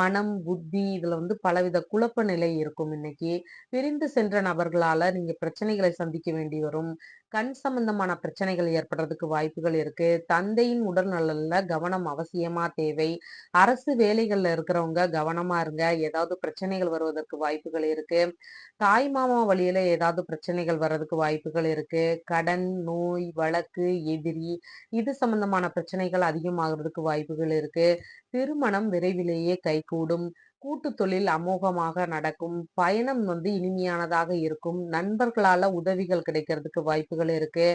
மனம், புத்தி இதுல பலவித குழப்ப நிலை இருக்கும் இன்னைக்கு. பிரிந்து சென்ற நபர்களால நீங்க பிரச்சனைகளை சந்திக்க வேண்டி வரும். கண் சம்பந்தமான பிரச்சனைகள் ஏற்படுறதுக்கு வாய்ப்புகள் இருக்கு. தந்தையின் உடல் நலன்ல கவனம் அவசியமா தேவை. அரசு வேலைகள்ல இருக்கிறவங்க கவனமா இருங்க. ஏதாவது பிரச்சனைகள் வருவதற்கு வாய்ப்புகள் இருக்கு. தாய் மாமா வழியில ஏதாவது பிரச்சனைகள் வர்றதுக்கு வாய்ப்புகள் இருக்கு. கடன், நோய், வழக்கு, எதிரி இது சம்பந்தமான பிரச்சனைகள் அதிகமாகிறதுக்கு வாய்ப்புகள் இருக்கு. திருமணம் விரைவிலேயே கைகூடும். கூட்டு தொழில் அமோகமாக நடக்கும். பயணம் இனிமையானதாக இருக்கும். நண்பர்களால உதவிகள் கிடைக்கிறதுக்கு வாய்ப்புகள் இருக்கு.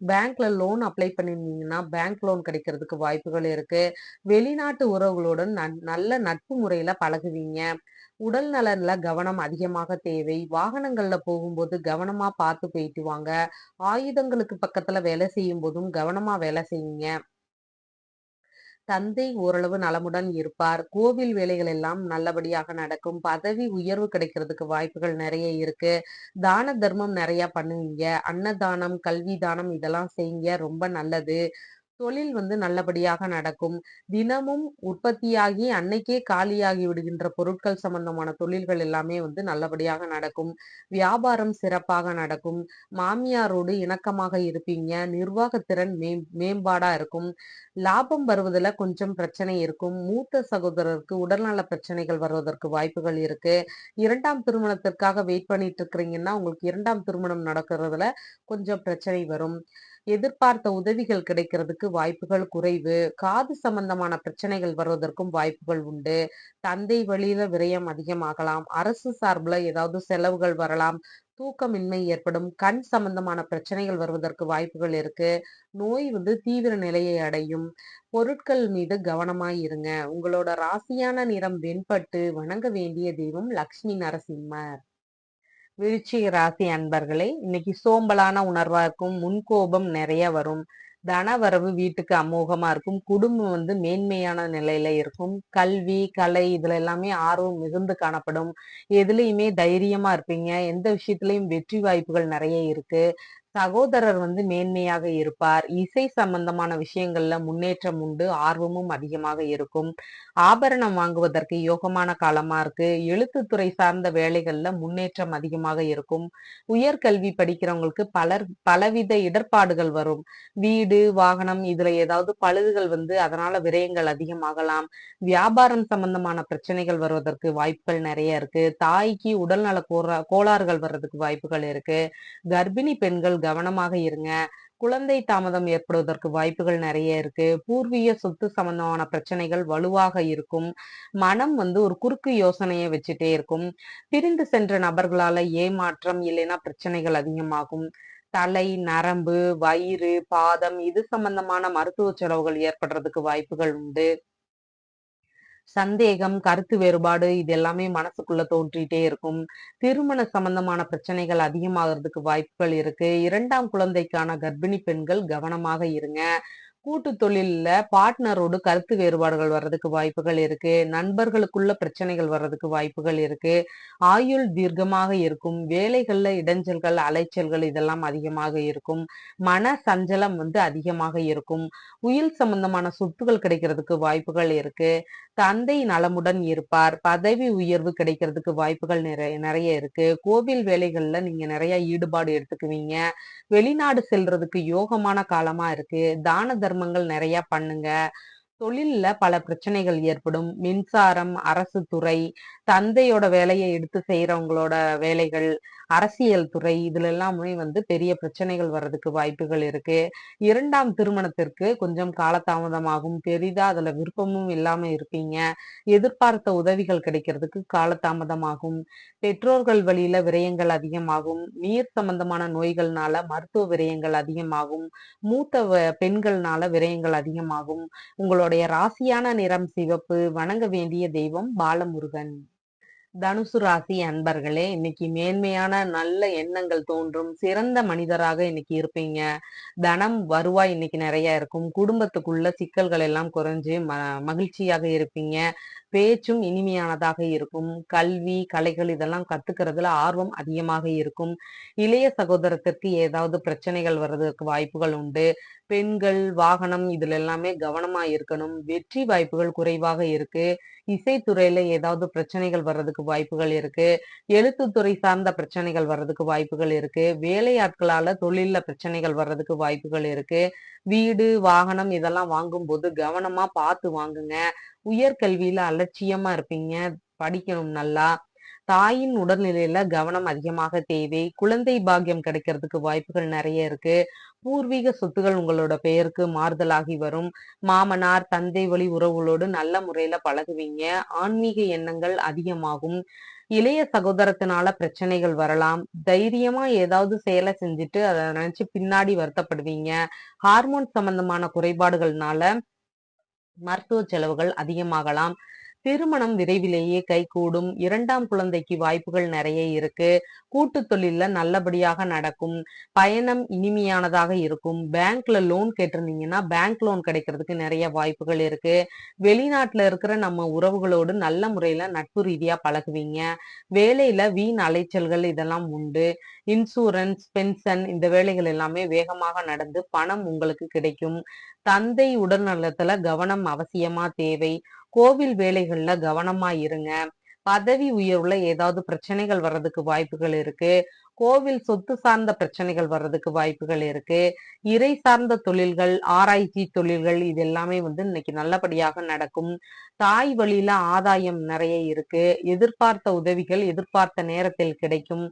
பேங்க்ல லோன் அப்ளை பண்ணிருந்தீங்கன்னா பேங்க் லோன் கிடைக்கிறதுக்கு வாய்ப்புகள் இருக்கு. வெளிநாட்டு உறவுகளுடன் நல்ல நட்பு முறையில பழகுவீங்க. உடல் நலன்ல கவனம் அதிகமாக தேவை. வாகனங்கள்ல போகும்போது கவனமா பார்த்து போயிட்டு வாங்க. ஆயுதங்களுக்கு பக்கத்துல வேலை செய்யும் போதும் கவனமா வேலை செய்யுங்க. தந்தை ஓரளவு நலமுடன் இருப்பார். கோவில் வேலைகள் எல்லாம் நல்லபடியாக நடக்கும். பதவி உயர்வு கிடைக்கிறதுக்கு வாய்ப்புகள் நெறைய இருக்கு. தான தர்மம் நெறைய பண்ணுவீங்க. அன்னதானம், கல்வி தானம் இதெல்லாம் செய்யுங்க. ரொம்ப நல்லது. தொழில் நல்லபடியாக நடக்கும். தினமும் உற்பத்தியாகி அன்னைக்கே காலியாகி விடுகின்ற பொருட்கள் சம்பந்தமான தொழில்கள் எல்லாமே நல்லபடியாக நடக்கும். வியாபாரம் சிறப்பாக நடக்கும். மாமியாரோடு இணக்கமாக இருப்பீங்க. நிர்வாகத்திறன் மேம்பாடா இருக்கும். லாபம் வருவதுல கொஞ்சம் பிரச்சனை இருக்கும். மூத்த சகோதரருக்கு உடல்நல பிரச்சனைகள் வருவதற்கு வாய்ப்புகள் இருக்கு. 2ஆம் திருமணத்திற்காக வெயிட் பண்ணிட்டு இருக்கிறீங்கன்னா, உங்களுக்கு 2ஆம் திருமணம் நடக்கிறதுல கொஞ்சம் பிரச்சனை வரும். எதிர்பார்த்த உதவிகள் கிடைக்கிறதுக்கு வாய்ப்புகள் குறைவு. காது சம்பந்தமான பிரச்சனைகள் வருவதற்கும் வாய்ப்புகள் உண்டு. தந்தை வழியில விரயம் அதிகமாகலாம். அரசு சார்புல ஏதாவது செலவுகள் வரலாம். தூக்கமின்மை ஏற்படும். கண் சம்பந்தமான பிரச்சனைகள் வருவதற்கு வாய்ப்புகள் இருக்கு. நோய் தீவிர நிலையை அடையும். பொருட்கள் மீது கவனமாய் இருங்க. உங்களோட ராசியான நிறம் வெண்பட்டு. வணங்க வேண்டிய தெய்வம் லக்ஷ்மி நரசிம்மர். விருச்சிக ராசி அன்பர்களே, இன்னைக்கு சோம்பலான உணர்வா இருக்கும். முன்கோபம் நிறைய வரும். தனவரவு வீட்டுக்கு அமோகமா இருக்கும். குடும்பம் மேன்மையான நிலையில இருக்கும். கல்வி, கலை இதுல எல்லாமே ஆர்வம் மிகுந்து காணப்படும். எதுலயுமே தைரியமா இருப்பீங்க. எந்த விஷயத்திலயும் வெற்றி வாய்ப்புகள் நிறைய இருக்கு. சகோதரர் மேன்மையாக இருப்பார். இசை சம்பந்தமான விஷயங்கள்ல முன்னேற்றம் உண்டு. ஆர்வமும் அதிகமாக இருக்கும். ஆபரணம் வாங்குவதற்கு யோகமான காலமா இருக்கு. எழுத்துத்துறை சார்ந்த வேலைகள்ல முன்னேற்றம் அதிகமாக இருக்கும். உயர்கல்வி படிக்கிறவங்களுக்கு பலவித இடர்பாடுகள் வரும். வீடு, வாகனம் இதுல ஏதாவது பழுதுகள் அதனால விரயங்கள் அதிகமாகலாம். வியாபாரம் சம்பந்தமான பிரச்சனைகள் வருவதற்கு வாய்ப்புகள் நிறைய இருக்கு. தாய்க்கு உடல்நல கோளாறுகள் வர்றதுக்கு வாய்ப்புகள் இருக்கு. கர்ப்பிணி பெண்கள் கவனமாக இருங்க. குழந்தை தாமதம் ஏற்படுவதற்கு வாய்ப்புகள் நிறைய இருக்கு. பூர்வீக சொத்து சம்பந்தமான பிரச்சனைகள் வலுவாக இருக்கும். மனம் ஒரு குறுக்கு யோசனையை வச்சுட்டே இருக்கும். பிரிந்து சென்ற நபர்களால ஏமாற்றம் இல்லைன்னா பிரச்சனைகள் அதிகமாகும். தலை, நரம்பு, வயிறு, பாதம் இது சம்பந்தமான மருத்துவ செலவுகள் ஏற்படுறதுக்கு வாய்ப்புகள் உண்டு. சந்தேகம், கருத்து வேறுபாடு இது எல்லாமே மனசுக்குள்ள தோன்றிட்டே இருக்கும். திருமண சம்பந்தமான பிரச்சனைகள் அதிகமாகறதுக்கு வாய்ப்புகள் இருக்கு. 2ஆம் குழந்தைக்கான கர்ப்பிணி பெண்கள் கவனமாக இருங்க. கூட்டு தொழில்ல பார்ட்னரோடு கருத்து வேறுபாடுகள் வர்றதுக்கு வாய்ப்புகள் இருக்கு. நண்பர்களுக்குள்ள பிரச்சனைகள் வர்றதுக்கு வாய்ப்புகள் இருக்கு. ஆயுள் தீர்க்கமாக இருக்கும். வேலைகள்ல இடைஞ்சல்கள், அலைச்சல்கள் இதெல்லாம் அதிகமாக இருக்கும். மன சஞ்சலம் அதிகமாக இருக்கும். உயில் சம்பந்தமான சொத்துகள் கிடைக்கிறதுக்கு வாய்ப்புகள் இருக்கு. தந்தை நலமுடன் இருப்பார். பதவி உயர்வு கிடைக்கிறதுக்கு வாய்ப்புகள் நிறைய இருக்கு. கோவில் வேலைகள்ல நீங்க நிறைய ஈடுபாடு எடுத்துக்குவீங்க. வெளிநாடு செல்றதுக்கு யோகமான காலமா இருக்கு. தான தர்மங்கள் நிறைய பண்ணுங்க. தொழில்ல பல பிரச்சனைகள் ஏற்படும். மின்சாரம், அரசு துறை, தந்தையோட வேலையை எடுத்து செய்யறவங்களோட வேலைகள், அரசியல் துறை இதுல எல்லாமே பெரிய பிரச்சனைகள் வர்றதுக்கு வாய்ப்புகள் இருக்கு. 2ஆம் திருமணத்திற்கு கொஞ்சம் காலதாமதமாகும். பெரிதா அதுல விருப்பமும் இல்லாம இருப்பீங்க. எதிர்பார்த்த உதவிகள் கிடைக்கிறதுக்கு காலதாமதமாகும். பெற்றோர்கள் வழியில விரயங்கள் அதிகமாகும். நீர் சம்பந்தமான நோய்கள்னால மருத்துவ விரயங்கள் அதிகமாகும். மூத்த பெண்கள்னால விரயங்கள் அதிகமாகும். உங்களுடைய ராசியான நிறம் சிவப்பு. வணங்க வேண்டிய தெய்வம் பாலமுருகன். தனுசு ராசி அன்பர்களே, இன்னைக்கு மேன்மையான நல்ல எண்ணங்கள் தோன்றும். சிறந்த மனிதராக இன்னைக்கு இருப்பீங்க. தனம், வருவாய் இன்னைக்கு நிறைய இருக்கும். குடும்பத்துக்குள்ள சிக்கல்கள் எல்லாம் குறைஞ்சு மகிழ்ச்சியாக இருப்பீங்க. பேச்சும் இனிமையானதாக இருக்கும். கல்வி, கலைகள் இதெல்லாம் கத்துக்கிறதுல ஆர்வம் அதிகமாக இருக்கும். இளைய சகோதரத்திற்கு ஏதாவது பிரச்சனைகள் வர்றதுக்கு வாய்ப்புகள் உண்டு. பெண்கள், வாகனம் இதுல எல்லாமே கவனமா இருக்கணும். வெற்றி வாய்ப்புகள் குறைவாக இருக்கு. இசைத்துறையில ஏதாவது பிரச்சனைகள் வர்றதுக்கு வாய்ப்புகள் இருக்கு. எழுத்துத்துறை சார்ந்த பிரச்சனைகள் வர்றதுக்கு வாய்ப்புகள் இருக்கு. வேலையாட்களால தொழில்ல பிரச்சனைகள் வர்றதுக்கு வாய்ப்புகள் இருக்கு. வீடு, வாகனம் இதெல்லாம் வாங்கும்போது கவனமா பார்த்து வாங்குங்க. உயர்கல்வியில அலட்சியமா இருப்பீங்க. படிக்கணும் நல்லா. தாயின் உடல்நிலையில கவனம் அதிகமாக தேவை. குழந்தை பாக்கியம் கிடைக்கிறதுக்கு வாய்ப்புகள் நிறைய இருக்கு. பூர்வீக சொத்துகள் உங்களோட பெயருக்கு மாறுதலாகி வரும். மாமனார், தந்தை வழி உறவுகளோடு நல்ல முறையில பழகுவீங்க. ஆன்மீக எண்ணங்கள் அதிகமாகும். இளைய சகோதரத்தினால பிரச்சனைகள் வரலாம். தைரியமா ஏதாவது செயலை செஞ்சுட்டு அதை நினைச்சு பின்னாடி வருத்தப்படுவீங்க. ஹார்மோன் சம்பந்தமான குறைபாடுகள்னால மருத்துவ செலவுகள் அதிகமாகலாம். திருமணம் விரைவிலேயே கைகூடும். 2ஆம் குழந்தைக்கு வாய்ப்புகள் நிறைய இருக்கு. கூட்டு தொழில்ல நல்லபடியாக நடக்கும். பயணம் இனிமையானதாக இருக்கும். பேங்க்ல லோன் கேட்டிருந்தீங்கன்னா பேங்க் லோன் கிடைக்கிறதுக்கு நிறைய வாய்ப்புகள் இருக்கு. வெளிநாட்டுல இருக்கிற நம்ம உறவுகளோடு நல்ல முறையில நட்பு ரீதியா பழகுவீங்க. வேலையில வீண் அலைச்சல்கள் இதெல்லாம் உண்டு. இன்சூரன்ஸ், பென்ஷன் இந்த வேலைகள் எல்லாமே வேகமாக நடந்து பணம் உங்களுக்கு கிடைக்கும். தந்தை உடல்நலத்துல கவனம் அவசியமா தேவை. கோவில் வேலைகள்ல கவனமா இருங்க. பதவி உயர்வுல ஏதாவது பிரச்சனைகள் வர்றதுக்கு வாய்ப்புகள் இருக்கு. கோவில் சொத்து சார்ந்த பிரச்சனைகள் வர்றதுக்கு வாய்ப்புகள் இருக்கு. இறை சார்ந்த தொழில்கள், ஆராய்ச்சி தொழில்கள் இது எல்லாமே இன்னைக்கு நல்லபடியாக நடக்கும். தாய் வழியில ஆதாயம் நிறைய இருக்கு. எதிர்பார்த்த உதவிகள் எதிர்பார்த்த நேரத்தில் கிடைக்கும்.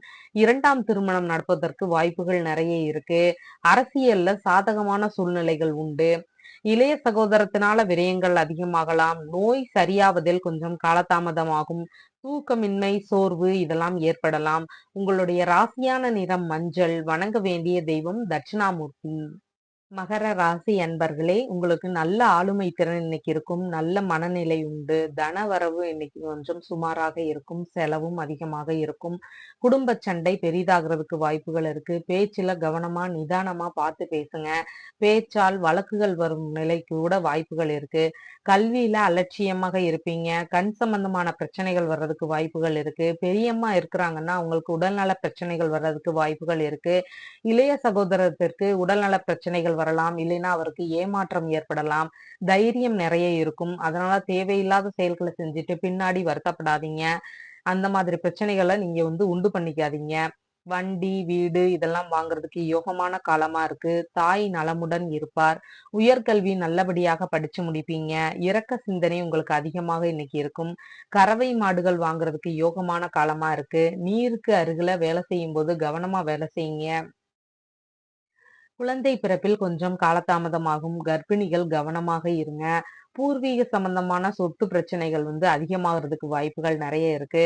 2ஆம் திருமணம் நடப்பதற்கு வாய்ப்புகள் நிறைய இருக்கு. அரசியல்ல சாதகமான சூழ்நிலைகள் உண்டு. இளைய சகோதரத்தினால விரயங்கள் அதிகமாகலாம். நோய் சரியாவதில் கொஞ்சம் காலதாமதமாகும். தூக்கமின்மை, சோர்வு இதெல்லாம் ஏற்படலாம். உங்களுடைய ராசியான நிறம் மஞ்சள். வணங்க வேண்டிய தெய்வம் தட்சிணாமூர்த்தி. மகர ராசி அன்பர்களே, உங்களுக்கு நல்ல ஆளுமை திறன் இன்னைக்கு இருக்கும். நல்ல மனநிலை உண்டு. தன வரவு இன்னைக்கு கொஞ்சம் சுமாராக இருக்கும். செலவும் அதிகமாக இருக்கும். குடும்ப சண்டை பெரிதாகிறதுக்கு வாய்ப்புகள் இருக்கு. பேச்சுல கவனமா நிதானமா பார்த்து பேசுங்க. பேச்சால் வழக்குகள் வரும் நிலைக்கு கூட வாய்ப்புகள் இருக்கு. கல்வியில அலட்சியமாக இருப்பீங்க. கண் சம்பந்தமான பிரச்சனைகள் வர்றதுக்கு வாய்ப்புகள் இருக்கு. பெரியம்மா இருக்கிறாங்கன்னா அவங்களுக்கு உடல்நல பிரச்சனைகள் வர்றதுக்கு வாய்ப்புகள் இருக்கு. இளைய சகோதரத்திற்கு உடல்நல பிரச்சனைகள் வரலாம். இல்லைன்னா அவருக்கு ஏமாற்றம் ஏற்படலாம். தைரியம் நிறைய இருக்கும். அதனால தேவையில்லாத செயல்களை செஞ்சுட்டு பின்னாடி வருத்தப்படாதீங்க. அந்த மாதிரி பிரச்சனைகளை நீங்க உண்டு பண்ணிக்காதீங்க. வண்டி, வீடு இதெல்லாம் வாங்குறதுக்கு யோகமான காலமா இருக்கு. தாய் நலமுடன் இருப்பார். உயர்கல்வி நல்லபடியாக படிச்சு முடிப்பீங்க. இரக்க சிந்தனை உங்களுக்கு அதிகமாக இன்னைக்கு இருக்கும். கறவை மாடுகள் வாங்குறதுக்கு யோகமான காலமா இருக்கு. நீருக்கு அருகில வேலை செய்யும் போது கவனமா வேலை செய்யுங்க. குழந்தை பிறப்பில் கொஞ்சம் காலதாமதமாகும். கர்ப்பிணிகள் கவனமாக இருங்க. பூர்வீக சம்பந்தமான சொத்து பிரச்சனைகள் அதிகமாகிறதுக்கு வாய்ப்புகள் நிறைய இருக்கு.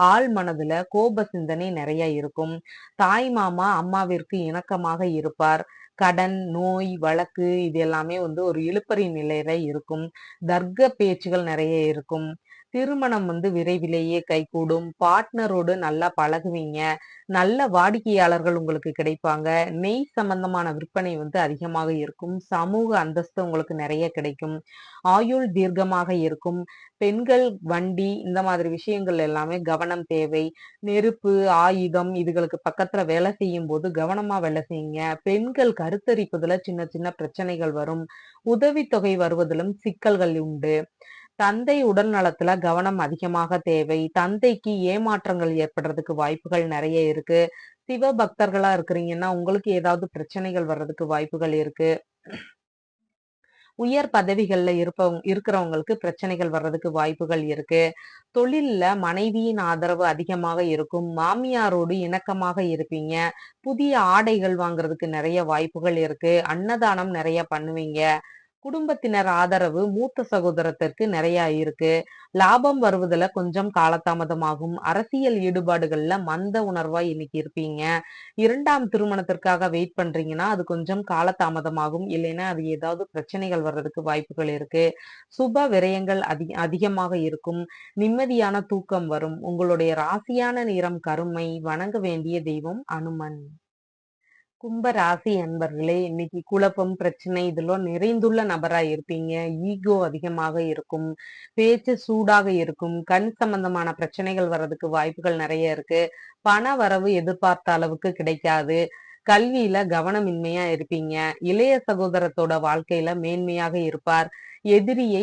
ஆள் மனதுல கோப சிந்தனை நிறைய இருக்கும். தாய் மாமா அம்மாவிற்கு இணக்கமாக இருப்பார். கடன், நோய், வழக்கு இது எல்லாமே ஒரு இழுபறி நிலையில இருக்கும். தர்க்க பேச்சுகள் நிறைய இருக்கும். திருமணம் விரைவிலேயே கைகூடும். பார்ட்னரோடு நல்லா பழகுவீங்க. நல்ல வாடிக்கையாளர்கள் உங்களுக்கு கிடைப்பாங்க. நெய் சம்பந்தமான விற்பனை அதிகமாக இருக்கும். சமூக அந்தஸ்து உங்களுக்கு நிறைய கிடைக்கும். ஆயுள் தீர்க்கமாக இருக்கும். பெண்கள் வண்டி இந்த மாதிரி விஷயங்கள் எல்லாமே கவனம் தேவை. நெருப்பு, ஆயுதம் இதுகளுக்கு பக்கத்துல வேலை செய்யும் போது கவனமா வேலை செய்யுங்க. பெண்கள் கருத்தரிப்பதுல சின்ன சின்ன பிரச்சனைகள் வரும். உதவித்தொகை வருவதிலும் சிக்கல்கள் உண்டு. தந்தை உடல் நலத்துல கவனம் அதிகமாக தேவை. தந்தைக்கு ஏமாற்றங்கள் ஏற்படுறதுக்கு வாய்ப்புகள் நிறைய இருக்கு. சிவ பக்தர்களா இருக்கிறீங்கன்னா உங்களுக்கு ஏதாவது பிரச்சனைகள் வர்றதுக்கு வாய்ப்புகள் இருக்கு. உயர் பதவிகள்ல இருக்கிறவங்களுக்கு பிரச்சனைகள் வர்றதுக்கு வாய்ப்புகள் இருக்கு. தொழில்ல மனைவியின் ஆதரவு அதிகமாக இருக்கும். மாமியாரோடு இணக்கமாக இருப்பீங்க. புதிய ஆடைகள் வாங்குறதுக்கு நிறைய வாய்ப்புகள் இருக்கு. அன்னதானம் நிறைய பண்ணுவீங்க. குடும்பத்தினர் ஆதரவு மூத்த சகோதரத்திற்கு நிறைய இருக்கு. லாபம் வருவதுல கொஞ்சம் காலதாமதமாகும். அரசியல் ஈடுபாடுகள்ல மந்த உணர்வா இன்னைக்கு இருப்பீங்க. 2ஆம் திருமணத்திற்காக வெயிட் பண்றீங்கன்னா அது கொஞ்சம் காலதாமதமாகும். இல்லைன்னா அது ஏதாவது பிரச்சனைகள் வர்றதுக்கு வாய்ப்புகள் இருக்கு. சுப விரயங்கள் அதிகமாக இருக்கும். நிம்மதியான தூக்கம் வரும். உங்களுடைய ராசியான நிறம் கருமை. வணங்க வேண்டிய தெய்வம் அனுமன். கும்ப ராசி அன்பர்களே, இன்னைக்கு குழப்பம், பிரச்சனை இதெல்லாம் நிறைந்துள்ள நபரா இருப்பீங்க. ஈகோ அதிகமாக இருக்கும். பேச்சு சூடாக இருக்கும். கண் சம்பந்தமான பிரச்சனைகள் வர்றதுக்கு வாய்ப்புகள் நிறைய இருக்கு. பண வரவு எதிர்பார்த்த அளவுக்கு கிடைக்காது. கல்வியில கவனமின்மையா இருப்பீங்க. இளைய சகோதரத்தோட வாழ்க்கையில மேன்மையாக இருப்பார். எதிரியை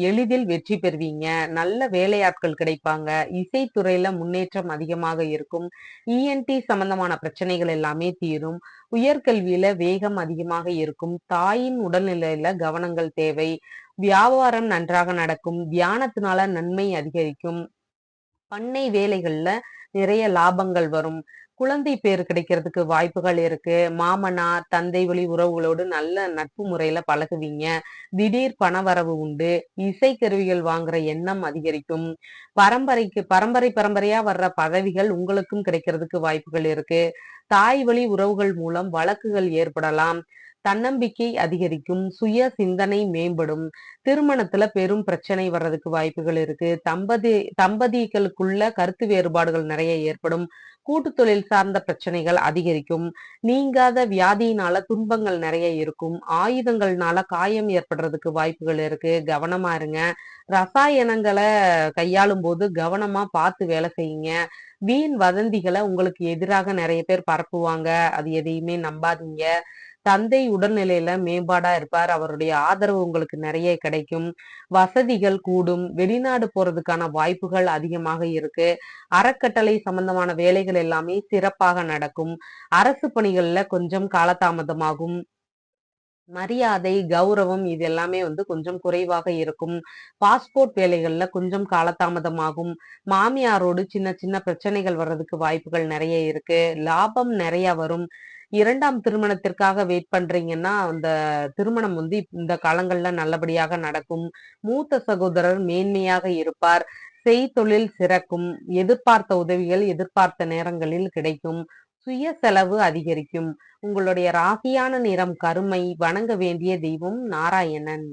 எளிதில் வெற்றி பெறுவீங்க. நல்ல வேலையாட்கள் கிடைப்பாங்க. இசைத்துறையில முன்னேற்றம் அதிகமாக இருக்கும். இஎன்டி சம்பந்தமான பிரச்சனைகள் எல்லாமே தீரும். உயர்கல்வியில வேகம் அதிகமாக இருக்கும். தாயின் உடல்நிலையில கவனங்கள் தேவை. வியாபாரம் நன்றாக நடக்கும். தியானத்தினால நன்மை அதிகரிக்கும். பண்ணை வேலைகள்ல நிறைய லாபங்கள் வரும். குழந்தை பேறு கிடைக்கிறதுக்கு வாய்ப்புகள் இருக்கு. மாமனார், தந்தை வழி உறவுகளோடு நல்ல நட்பு முறையில பழகுவீங்க. திடீர் பணவரவு உண்டு. இசைக்கருவிகள் வாங்குற எண்ணம் அதிகரிக்கும். பரம்பரையா வர்ற பதவிகள் உங்களுக்கும் கிடைக்கிறதுக்கு வாய்ப்புகள் இருக்கு. தாய் வழி உறவுகள் மூலம் வழக்குகள் ஏற்படலாம். தன்னம்பிக்கை அதிகரிக்கும், சுய சிந்தனை மேம்படும், திருமணத்துல பெரும் பிரச்சனை வர்றதுக்கு வாய்ப்புகள் இருக்கு, தம்பதிகளுக்குள்ள கருத்து வேறுபாடுகள் நிறைய ஏற்படும், கூட்டு தொழில் சார்ந்த பிரச்சனைகள் அதிகரிக்கும், நீங்காத வியாதியினால துன்பங்கள் நிறைய இருக்கும், ஆயுதங்கள்னால காயம் ஏற்படுறதுக்கு வாய்ப்புகள் இருக்கு, கவனமா இருங்க. ரசாயனங்களை கையாளும் போது கவனமா பார்த்து வேலை செய்யுங்க. வீண் வதந்திகளை உங்களுக்கு எதிராக நிறைய பேர் பரப்புவாங்க, அது எதையுமே நம்பாதீங்க. தந்தை உடல்நிலையில மேம்பாடா இருப்பார், அவருடைய ஆதரவு உங்களுக்கு நிறைய கிடைக்கும், வசதிகள் கூடும், வெளிநாடு போறதுக்கான வாய்ப்புகள் அதிகமாக இருக்கு, அறக்கட்டளை சம்பந்தமான வேலைகள் எல்லாமே சிறப்பாக நடக்கும், அரசு பணிகள்ல கொஞ்சம் காலதாமதமாகும், மரியாதை, கௌரவம் இது எல்லாமே கொஞ்சம் குறைவாக இருக்கும், பாஸ்போர்ட் வேலைகள்ல கொஞ்சம் காலதாமதமாகும், மாமியாரோடு சின்ன சின்ன பிரச்சனைகள் வர்றதுக்கு வாய்ப்புகள் நிறைய இருக்கு, லாபம் நிறைய வரும். இரண்டாம் திருமணத்திற்காக வெயிட் பண்றீங்கன்னா அந்த திருமணம் இந்த காலங்கள்ல நல்லபடியாக நடக்கும், மூத்த சகோதரர் மேன்மையாக இருப்பார், செய்தொழில் சிறக்கும், எதிர்பார்த்த உதவிகள் எதிர்பார்த்த நேரங்களில் கிடைக்கும், சுய செலவு அதிகரிக்கும். உங்களுடைய ராசியான நிறம் கருமை, வணங்க வேண்டிய தெய்வம் நாராயணன்.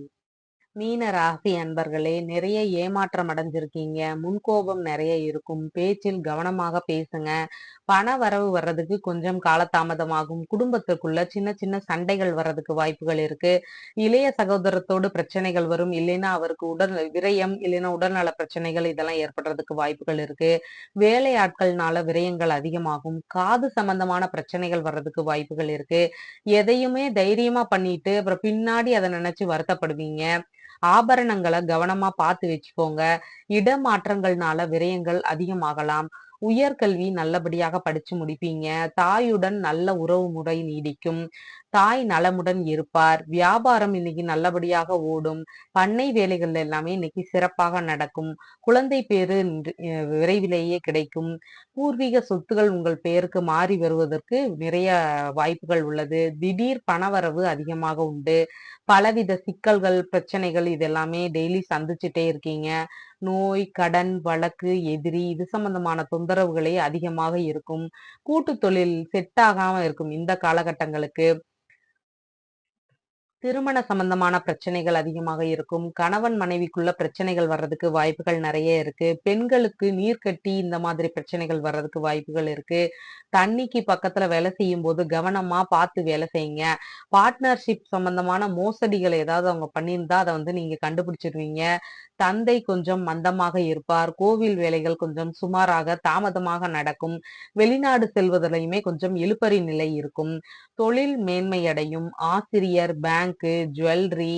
மீன ராசி அன்பர்களே, நிறைய ஏமாற்றம் அடைஞ்சிருக்கீங்க, முன்கோபம் நிறைய இருக்கும், பேச்சில் கவனமாக பேசுங்க, பண வரவு வர்றதுக்கு கொஞ்சம் காலதாமதமாகும், குடும்பத்துக்குள்ள சின்ன சின்ன சண்டைகள் வர்றதுக்கு வாய்ப்புகள் இருக்கு, இளைய சகோதரத்தோடு பிரச்சனைகள் வரும், இல்லைன்னா அவருக்கு உடல் விரயம், இல்லைன்னா உடல்நல பிரச்சனைகள் இதெல்லாம் ஏற்படுறதுக்கு வாய்ப்புகள் இருக்கு, வேலை ஆட்கள்னால விரயங்கள் அதிகமாகும், காது சம்பந்தமான பிரச்சனைகள் வர்றதுக்கு வாய்ப்புகள் இருக்கு, எதையுமே தைரியமா பண்ணிட்டு அப்புறம் பின்னாடி அதை நினைச்சு வருத்தப்படுவீங்க, ஆபரணங்களை கவனமா பார்த்து வச்சுக்கோங்க, இடமாற்றங்கள்னால விரயங்கள் அதிகமாகலாம், உயர்கல்வி நல்லபடியாக படிச்சு முடிப்பீங்க, தாயுடன் நல்ல உறவு முறை நீடிக்கும், தாய் நலமுடன் இருப்பார், வியாபாரம் இன்னைக்கு நல்லபடியாக ஓடும், பண்ணை வேலைகள் எல்லாமே இன்னைக்கு சிறப்பாக நடக்கும், குழந்தை பேரு விரைவிலேயே கிடைக்கும், பூர்வீக சொத்துகள் உங்கள் பெயருக்கு மாறி வருவதற்கு நிறைய வாய்ப்புகள் உள்ளது, திடீர் பணவரவு அதிகமாக உண்டு, பலவித சிக்கல்கள், பிரச்சனைகள் இதெல்லாமே டெய்லி சந்திச்சுட்டே இருக்கீங்க, நோய், கடன், வழக்கு, எதிரி இது சம்பந்தமான தொந்தரவுகளே அதிகமாக இருக்கும், கூட்டு தொழில் செட் ஆகாம இருக்கும் இந்த காலகட்டங்களுக்கு, திருமண சம்பந்தமான பிரச்சனைகள் அதிகமாக இருக்கும், கணவன் மனைவிக்குள்ள பிரச்சனைகள் வர்றதுக்கு வாய்ப்புகள் நிறைய இருக்கு, பெண்களுக்கு நீர்க்கட்டி இந்த மாதிரி பிரச்சனைகள் வர்றதுக்கு வாய்ப்புகள் இருக்கு, தண்ணிக்கு பக்கத்துல வேலை செய்யும் போது கவனமா பார்த்து வேலை செய்யுங்க, பார்ட்னர்ஷிப் சம்பந்தமான மோசடிகள் ஏதாவது அவங்க பண்ணியிருந்தா அதை நீங்க கண்டுபிடிச்சிருவீங்க, தந்தை கொஞ்சம் மந்தமாக இருப்பார், கோவில் வேலைகள் கொஞ்சம் சுமாராக தாமதமாக நடக்கும், வெளிநாடு செல்வதிலையுமே கொஞ்சம் இழுபறி நிலை இருக்கும், தொழில் மேன்மையடையும், ஆசிரியர், பேங்கு, ஜுவல்லரி,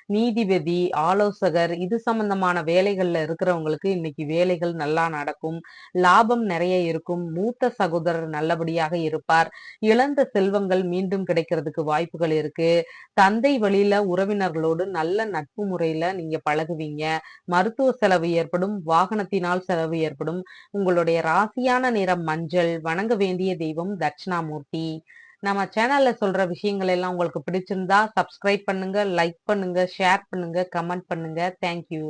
நீதிபதி, ஆலோசகர் இது சம்பந்தமான வேலைகள்ல இருக்கிறவங்களுக்கு இன்னைக்கு வேலைகள் நல்லா நடக்கும், லாபம் நிறைய இருக்கும், மூத்த சகோதரர் நல்லபடியாக இருப்பார், இழந்த செல்வங்கள் மீண்டும் கிடைக்கிறதுக்கு வாய்ப்புகள் இருக்கு, தந்தை வழியில உறவினர்களோடு நல்ல நட்பு முறையில நீங்க பழகுவீங்க, மருத்துவ செலவு ஏற்படும், வாகனத்தினால் செலவு ஏற்படும், உங்களுடைய ராசியான நிறம் மஞ்சள், வணங்க வேண்டிய தெய்வம் தட்சிணாமூர்த்தி. நம்ம சேனல்ல சொல்ற விஷயங்கள் எல்லாம் உங்களுக்கு பிடிச்சிருந்தா சப்ஸ்கிரைப் பண்ணுங்க, லைக் பண்ணுங்க, ஷேர் பண்ணுங்க, கமெண்ட் பண்ணுங்க. தேங்க்யூ.